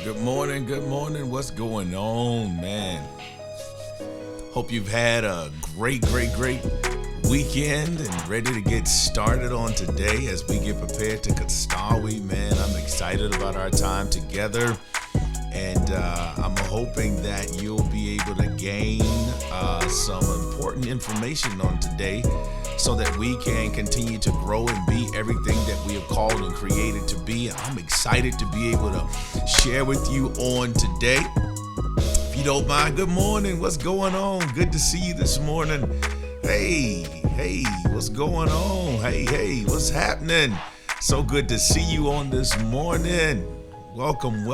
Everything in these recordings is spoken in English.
Good morning, good morning. What's going on, man? Hope you've had a great weekend and ready to get started on today as we get prepared to Kastawi, man. I'm excited about our time together, and I'm hoping that you'll be able to gain some important information on today so that we can continue to grow and be everything that we have called and created to be. I'm excited to be able to share with you on today. If you don't mind, good morning. What's going on? Good to see you this morning. Hey, what's going on? Hey, what's happening? So good to see you on this morning. Welcome.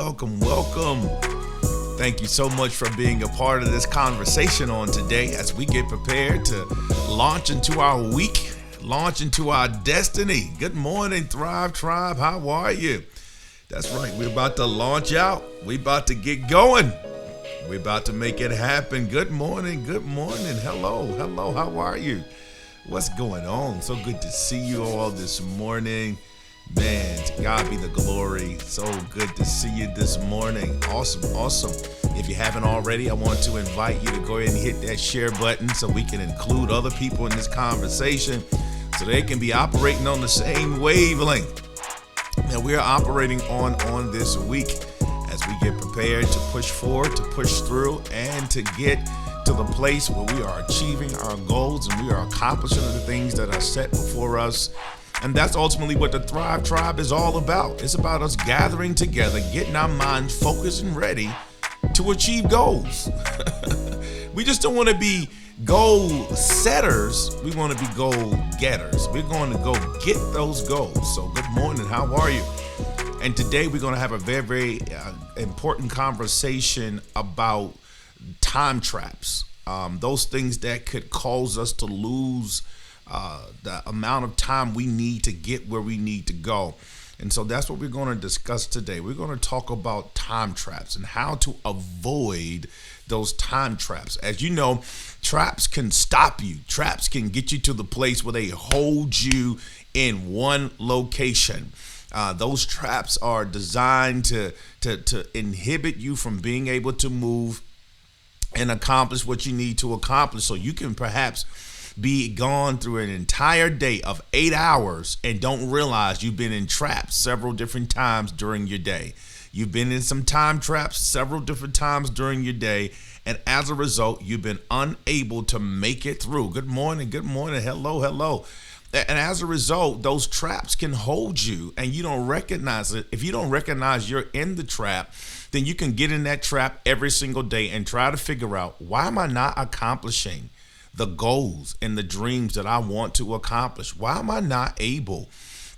Thank you so much for being a part of this conversation on today as we get prepared to launch into our week, launch into our destiny. Good morning, Thrive Tribe. How are you? That's right. We're about to launch out. We're about to get going. We're about to make it happen. Good morning. Hello. How are you? What's going on? So good to see you all this morning. Man, to God be the glory. So good to see you this morning. Awesome. If you haven't already, I want to invite you to go ahead and hit that share button so we can include other people in this conversation so they can be operating on the same wavelength that we're operating on this week as we get prepared to push forward, to push through, and to get to the place where we are achieving our goals and we are accomplishing the things that are set before us. And that's ultimately what the Thrive Tribe is all about. It's about us gathering together, getting our minds focused and ready to achieve goals. We just don't want to be goal setters. We want to be goal getters. We're going to go get those goals. So good morning. How are you? And today we're going to have a very important conversation about time traps. Those things that could cause us to lose the amount of time we need to get where we need to go. And so that's what we're going to discuss today. We're going to talk about time traps and how to avoid those time traps. As you know, traps can stop you. Traps can get you to the place where they hold you in one location. Those traps are designed to inhibit you from being able to move and accomplish what you need to accomplish. So you can perhaps be gone through an entire day of 8 hours and don't realize you've been in traps several different times during your day. You've been in some time traps several different times during your day, and as a result, you've been unable to make it through. Good morning. Hello. And as a result, those traps can hold you and you don't recognize it. If you don't recognize you're in the trap, then you can get in that trap every single day and try to figure out, why am I not accomplishing the goals and the dreams that I want to accomplish? Why am I not able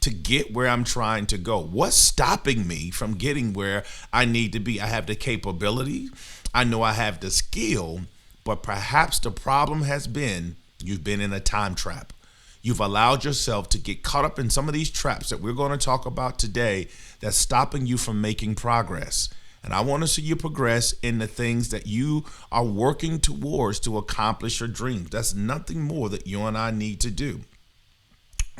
to get where I'm trying to go? What's stopping me from getting where I need to be? I have the capability. I know I have the skill, but perhaps the problem has been you've been in a time trap. You've allowed yourself to get caught up in some of these traps that we're going to talk about today that's stopping you from making progress. And I want to see you progress in the things that you are working towards to accomplish your dreams. That's nothing more that you and I need to do.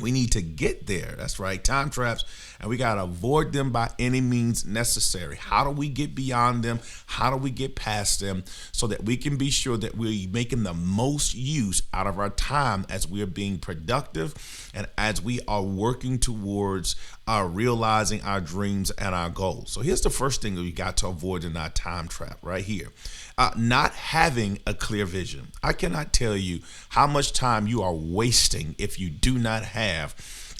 We need to get there. That's right, time traps, and we got to avoid them by any means necessary. How do we get beyond them? How do we get past them so that we can be sure that we're making the most use out of our time as we are being productive and as we are working towards realizing our dreams and our goals? So here's the first thing that we got to avoid in our time trap right here. Not having a clear vision. I cannot tell you how much time you are wasting if you do not have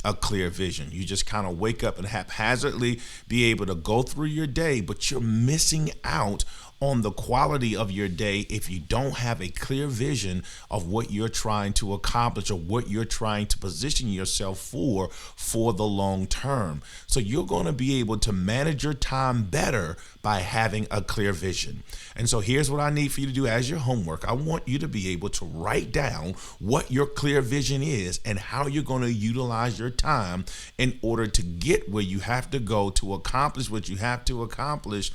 a clear vision. You just kind of wake up and haphazardly be able to go through your day, but you're missing out on the quality of your day if you don't have a clear vision of what you're trying to accomplish or what you're trying to position yourself for the long term. So you're going to be able to manage your time better by having a clear vision. And so here's what I need for you to do as your homework. I want you to be able to write down what your clear vision is and how you're going to utilize your time in order to get where you have to go to accomplish what you have to accomplish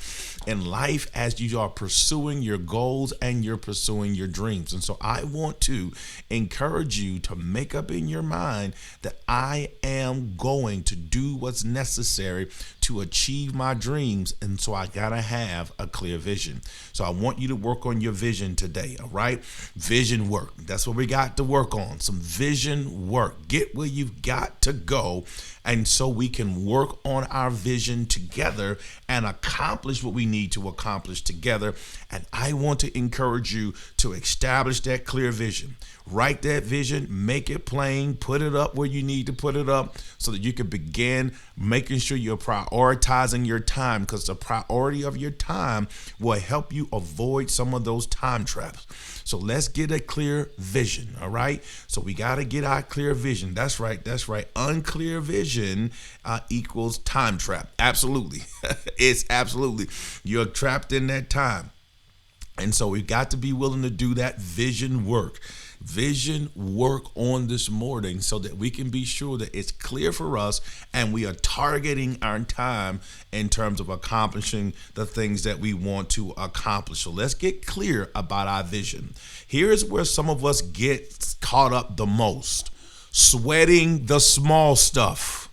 in life as you are pursuing your goals and you're pursuing your dreams. And so I want to encourage you to make up in your mind that I am going to do what's necessary to achieve my dreams. And so I got to have a clear vision. So I want you to work on your vision today. All right. Vision work. That's what we got to work on. Some vision work. Get where you've got to go. And so we can work on our vision together and accomplish what we need to accomplish together. And I want to encourage you to establish that clear vision. Write that vision, make it plain, put it up where you need to put it up so that you can begin making sure you're prioritizing your time, because the priority of your time will help you avoid some of those time traps. So let's get a clear vision, all right? So we got to get our clear vision. That's right. Unclear vision equals time trap. Absolutely. It's absolutely. You're trapped in that time. And so we've got to be willing to do that vision work on this morning so that we can be sure that it's clear for us and we are targeting our time in terms of accomplishing the things that we want to accomplish. So let's get clear about our vision. Here's where some of us get caught up the most: sweating the small stuff.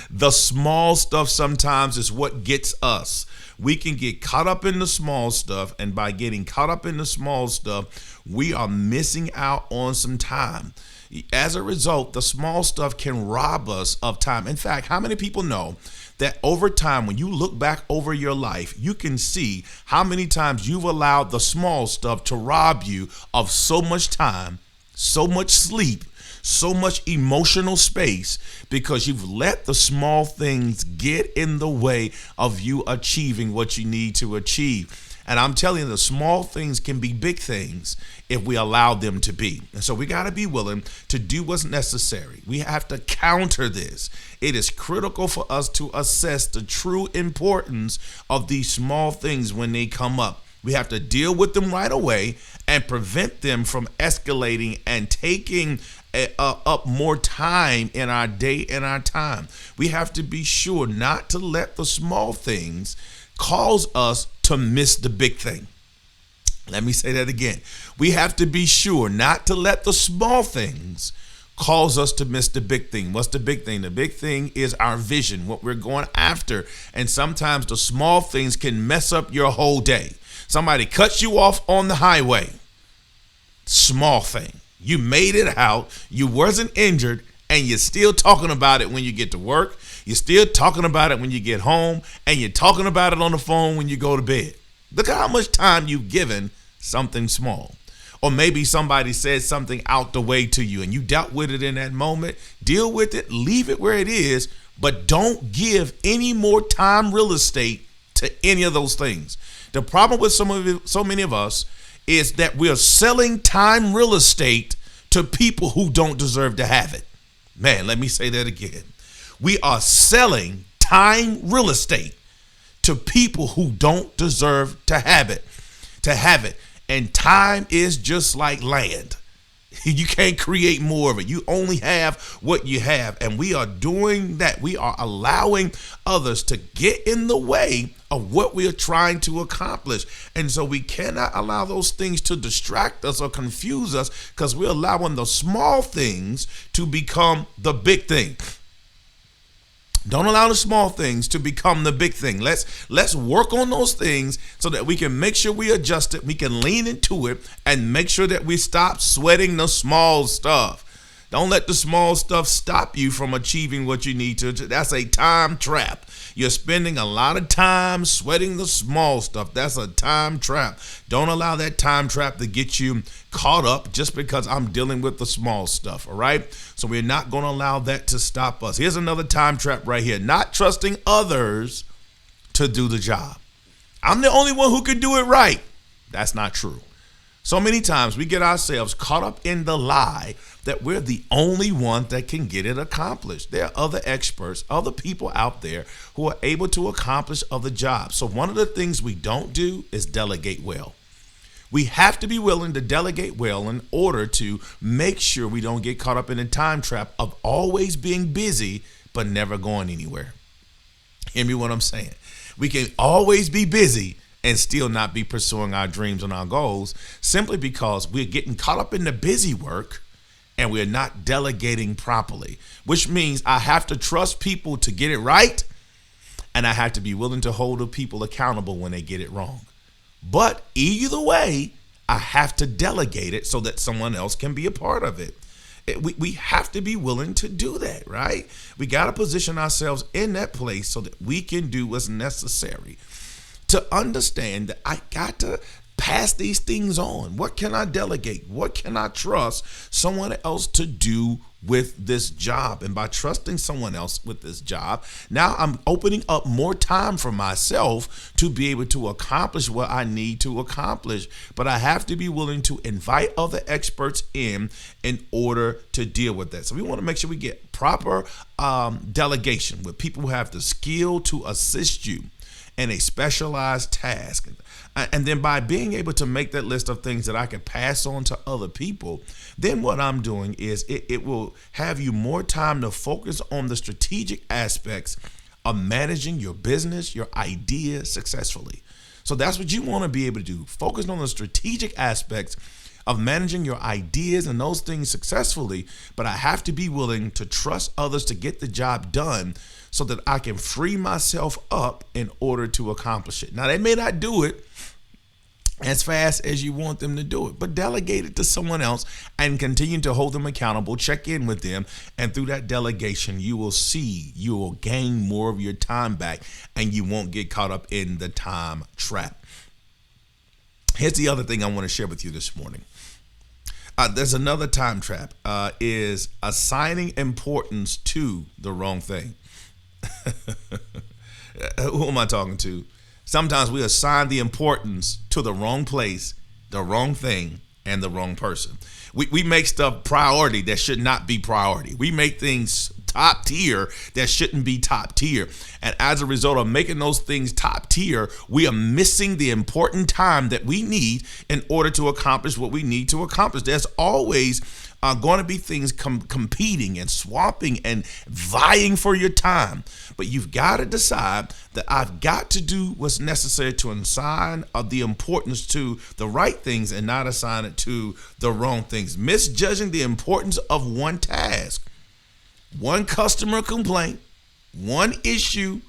The small stuff sometimes is what gets us. We can get caught up in the small stuff, and by getting caught up in the small stuff, we are missing out on some time. As a result, the small stuff can rob us of time. In fact, how many people know that over time, when you look back over your life, you can see how many times you've allowed the small stuff to rob you of so much time, so much sleep, so much emotional space, because you've let the small things get in the way of you achieving what you need to achieve. And I'm telling you, the small things can be big things if we allow them to be. And so we got to be willing to do what's necessary. We have to counter this. It is critical for us to assess the true importance of these small things when they come up. We have to deal with them right away and prevent them from escalating and taking up more time in our day and our time. We have to be sure not to let the small things cause us to miss the big thing. Let me say that again. We have to be sure not to let the small things cause us to miss the big thing. What's the big thing? The big thing is our vision, what we're going after. And sometimes the small things can mess up your whole day. Somebody cuts you off on the highway. Small thing. You made it out. You wasn't injured, and you're still talking about it when you get to work. You're still talking about it when you get home, and you're talking about it on the phone when you go to bed. Look at how much time you've given something small. Or maybe somebody said something out the way to you and you dealt with it in that moment. Deal with it, leave it where it is, but don't give any more time real estate to any of those things. The problem with so many of us is that we're selling time real estate to people who don't deserve to have it. Man, let me say that again. We are selling time real estate to people who don't deserve to have it. And time is just like land. You can't create more of it. You only have what you have. And we are doing that. We are allowing others to get in the way of what we are trying to accomplish. And so we cannot allow those things to distract us or confuse us, because we're allowing the small things to become the big thing. Don't allow the small things to become the big thing. Let's work on those things so that we can make sure we adjust it. We can lean into it and make sure that we stop sweating the small stuff. Don't let the small stuff stop you from achieving what you need to. That's a time trap. You're spending a lot of time sweating the small stuff. That's a time trap. Don't allow that time trap to get you caught up just because I'm dealing with the small stuff, all right? So we're not going to allow that to stop us. Here's another time trap right here. Not trusting others to do the job. I'm the only one who can do it right. That's not true. So many times we get ourselves caught up in the lie that we're the only one that can get it accomplished. There are other experts, other people out there who are able to accomplish other jobs. So one of the things we don't do is delegate well. We have to be willing to delegate well in order to make sure we don't get caught up in the time trap of always being busy but never going anywhere. Hear me what I'm saying? We can always be busy and still not be pursuing our dreams and our goals simply because we're getting caught up in the busy work and we're not delegating properly, which means I have to trust people to get it right, and I have to be willing to hold the people accountable when they get it wrong. But either way, I have to delegate it so that someone else can be a part of it. We have to be willing to do that, right? We got to position ourselves in that place so that we can do what's necessary to understand that I got to pass these things on. What can I delegate? What can I trust someone else to do with this job? And by trusting someone else with this job, now I'm opening up more time for myself to be able to accomplish what I need to accomplish. But I have to be willing to invite other experts in order to deal with that. So we want to make sure we get proper delegation with people who have the skill to assist you in a specialized task. And then by being able to make that list of things that I can pass on to other people, then what I'm doing is it will have you more time to focus on the strategic aspects of managing your business, your idea successfully. So that's what you want to be able to do. Focus on the strategic aspects of managing your ideas and those things successfully. But I have to be willing to trust others to get the job done so that I can free myself up in order to accomplish it. Now, they may not do it as fast as you want them to do it, but delegate it to someone else and continue to hold them accountable, check in with them, and through that delegation, you will gain more of your time back and you won't get caught up in the time trap. Here's the other thing I want to share with you this morning. There's another time trap, is assigning importance to the wrong thing. Who am I talking to? Sometimes we assign the importance to the wrong place, the wrong thing, and the wrong person. We make stuff priority that should not be priority. We make things top tier that shouldn't be top tier. And as a result of making those things top tier, we are missing the important time that we need in order to accomplish what we need to accomplish. There's always going to be things competing and swapping and vying for your time. But you've got to decide that I've got to do what's necessary to assign the importance to the right things and not assign it to the wrong things. Misjudging the importance of one task, one customer complaint, one issue,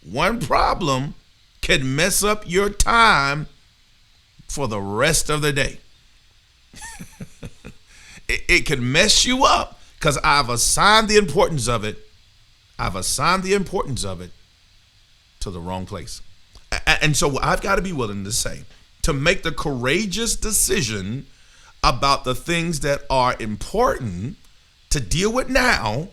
one problem can mess up your time for the rest of the day. It can mess you up because I've assigned the importance of it. I've assigned the importance of it to the wrong place. And so I've got to be willing to say, to make the courageous decision about the things that are important to deal with now,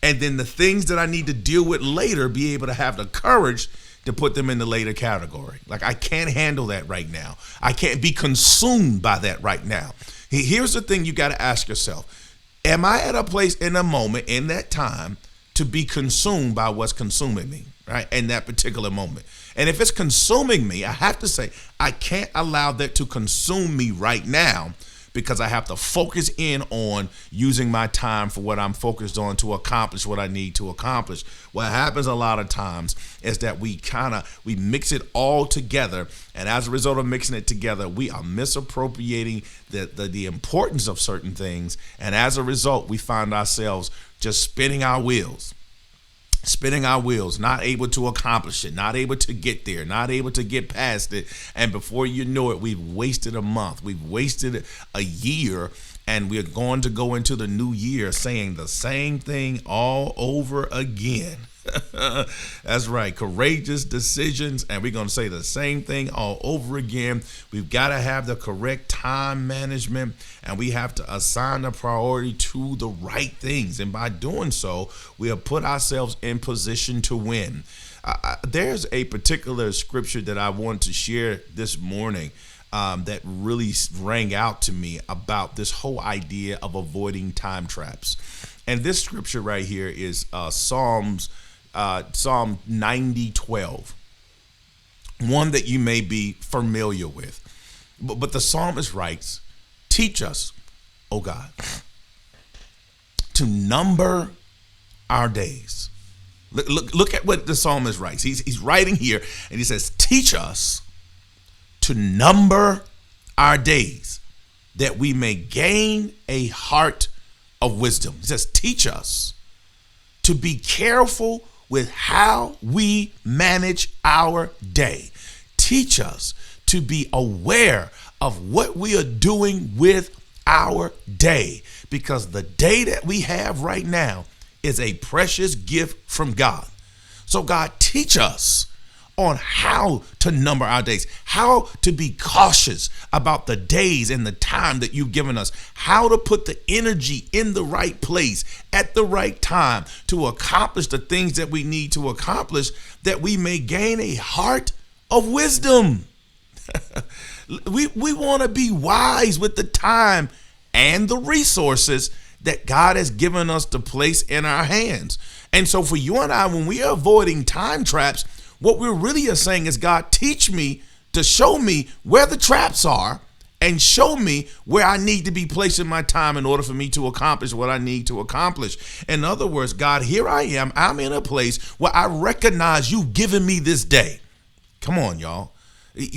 and then the things that I need to deal with later, be able to have the courage to put them in the later category. Like, I can't handle that right now. I can't be consumed by that right now. Here's the thing you got to ask yourself. Am I at a place in a moment in that time to be consumed by what's consuming me, right, in that particular moment? And if it's consuming me, I have to say, I can't allow that to consume me right now, because I have to focus in on using my time for what I'm focused on to accomplish what I need to accomplish. What happens a lot of times is that we mix it all together, and as a result of mixing it together, we are misappropriating the importance of certain things, and as a result, we find ourselves just spinning our wheels, not able to accomplish it, not able to get there, not able to get past it. And before you know it, we've wasted a month, we've wasted a year, and we're going to go into the new year saying the same thing all over again. That's right, courageous decisions, and we're going to say the same thing all over again. We've got to have the correct time management, and we have to assign the priority to the right things, and by doing so, we have put ourselves in position to win. There's a particular scripture that I want to share this morning that really rang out to me about this whole idea of avoiding time traps. And this scripture right here is Psalm 90:12, one that you may be familiar with. But the psalmist writes, "Teach us, O God, to number our days." Look at what the psalmist writes. He's writing here, and he says, "Teach us to number our days, that we may gain a heart of wisdom. He says, teach us to be careful with how we manage our day. Teach us to be aware of what we are doing with our day, because the day that we have right now is a precious gift from God. So God, teach us on how to number our days, how to be cautious about the days and the time that you've given us, how to put the energy in the right place at the right time to accomplish the things that we need to accomplish, that we may gain a heart of wisdom. We want to be wise with the time and the resources that God has given us to place in our hands. And so for you and I, when we are avoiding time traps, what we really are saying is, God, teach me to show me where the traps are and show me where I need to be placing my time in order for me to accomplish what I need to accomplish. In other words, God, here I am. I'm in a place where I recognize you've given me this day. Come on, y'all.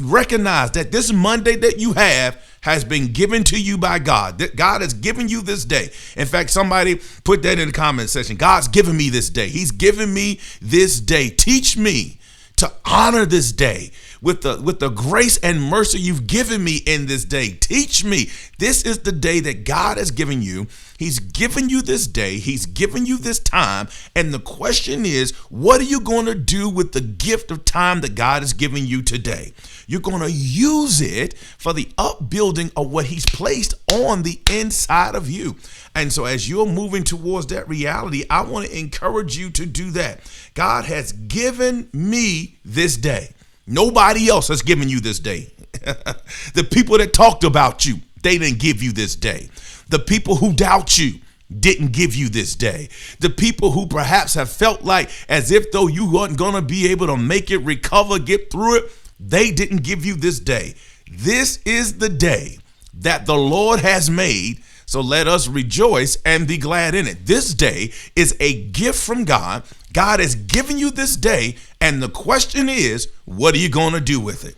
Recognize that this Monday that you have has been given to you by God. That God has given you this day. In fact, somebody put that in the comment section. God's given me this day. He's given me this day. Teach me to honor this day with the grace and mercy you've given me in this day. Teach me. This is the day that God has given you. He's given you this day. He's given you this time. And the question is, what are you going to do with the gift of time that God has given you today? You're going to use it for the upbuilding of what he's placed on the inside of you. And so as you're moving towards that reality, I want to encourage you to do that. God has given me this day. Nobody else has given you this day. The people that talked about you, they didn't give you this day. The people who doubt you didn't give you this day. The people who perhaps have felt like as if though you weren't going to be able to make it, recover, get through it, they didn't give you this day. This is the day that the Lord has made. So let us rejoice and be glad in it. This day is a gift from God. God has given you this day. And the question is, what are you going to do with it?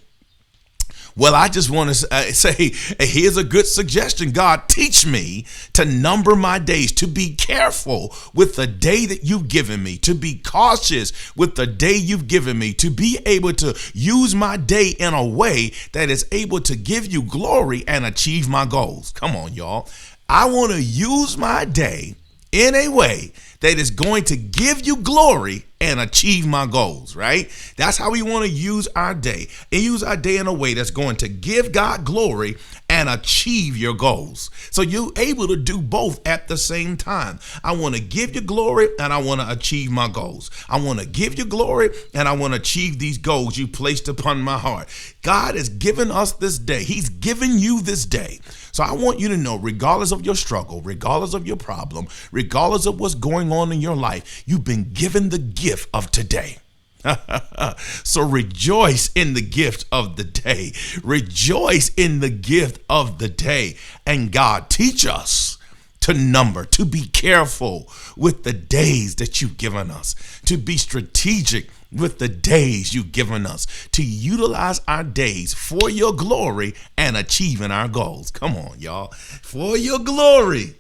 Well, I just want to say, here's a good suggestion. God, teach me to number my days, to be careful with the day that you've given me, to be cautious with the day you've given me, to be able to use my day in a way that is able to give you glory and achieve my goals. Come on, y'all. I want to use my day in a way that is going to give you glory and achieve my goals, right? That's how we want to use our day, and use our day in a way that's going to give God glory and achieve your goals. So you're able to do both at the same time. I want to give you glory and I want to achieve my goals. I want to give you glory and I want to achieve these goals you placed upon my heart. God has given us this day. He's given you this day. So I want you to know, regardless of your struggle, regardless of your problem, regardless of what's going on in your life, you've been given the gift of today. So rejoice in the gift of the day. Rejoice in the gift of the day. And God, teach us to number, to be careful with the days that you've given us, to be strategic with the days you've given us, to utilize our days for your glory and achieving our goals. Come on, y'all. For your glory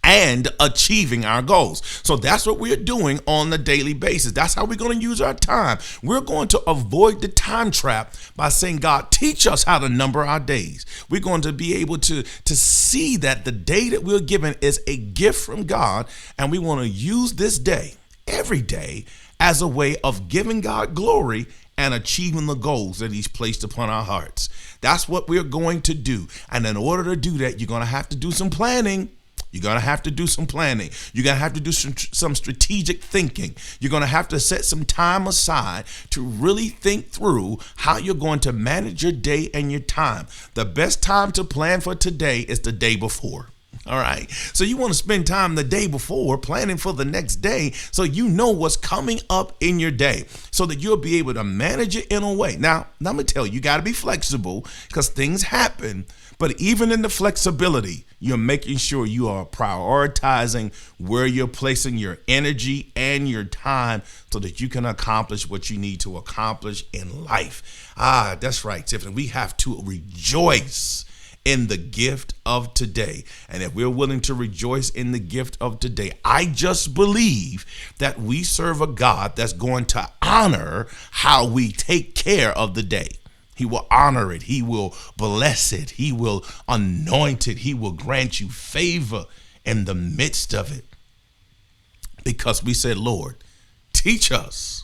and achieving our goals. So that's what we're doing on a daily basis. That's how we're going to use our time. We're going to avoid the time trap by saying, God, teach us how to number our days. We're going to be able to see that the day that we're given is a gift from God, and we want to use this day, every day, as a way of giving God glory and achieving the goals that he's placed upon our hearts. That's what we're going to do. And in order to do that, you're going to have to do some planning. You're going to have to do some planning. You're going to have to do some strategic thinking. You're going to have to set some time aside to really think through how you're going to manage your day and your time. The best time to plan for today is the day before. All right. So you want to spend time the day before planning for the next day so you know what's coming up in your day so that you'll be able to manage it in a way. Now, let me tell you, you got to be flexible because things happen. But even in the flexibility, you're making sure you are prioritizing where you're placing your energy and your time so that you can accomplish what you need to accomplish in life. That's right, Tiffany. We have to rejoice in the gift of today. And if we're willing to rejoice in the gift of today, I just believe that we serve a God that's going to honor how we take care of the day. He will honor it. He will bless it. He will anoint it. He will grant you favor in the midst of it. Because we said, Lord, teach us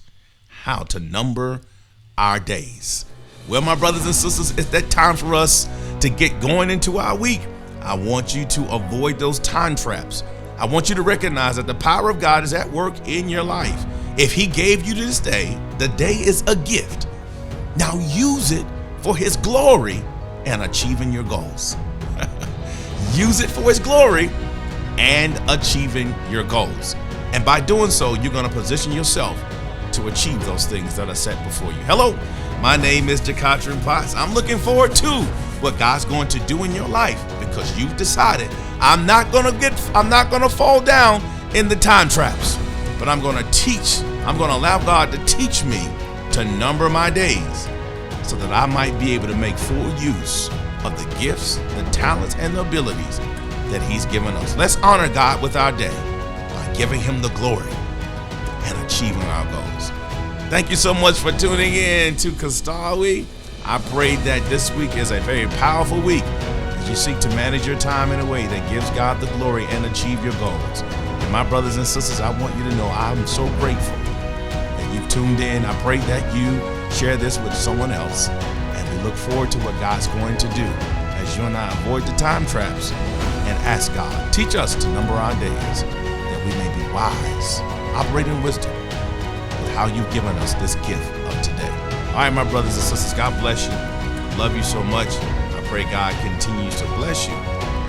how to number our days. Well, my brothers and sisters, it's that time for us to get going into our week. I want you to avoid those time traps. I want you to recognize that the power of God is at work in your life. If he gave you this day, the day is a gift. Now use it for his glory and achieving your goals. Use it for his glory and achieving your goals. And by doing so, you're going to position yourself to achieve those things that are set before you. Hello, my name is Jacotrin Potts. I'm looking forward to what God's going to do in your life because you've decided I'm not going to fall down in the time traps, but I'm going to teach. I'm going to allow God to teach me to number my days so that I might be able to make full use of the gifts, the talents, and the abilities that he's given us. Let's honor God with our day by giving him the glory and achieving our goals. Thank you so much for tuning in to Kastawi. I pray that this week is a very powerful week as you seek to manage your time in a way that gives God the glory and achieve your goals. And my brothers and sisters, I want you to know I'm so grateful that you've tuned in. I pray that you share this with someone else. And we look forward to what God's going to do as you and I avoid the time traps and ask God, teach us to number our days that we may be wise, operate in wisdom with how you've given us this gift of today. All right, my brothers and sisters, God bless you. Love you so much. I pray God continues to bless you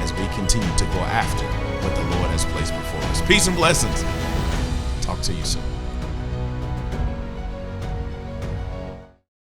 as we continue to go after what the Lord has placed before us. Peace and blessings. Talk to you soon.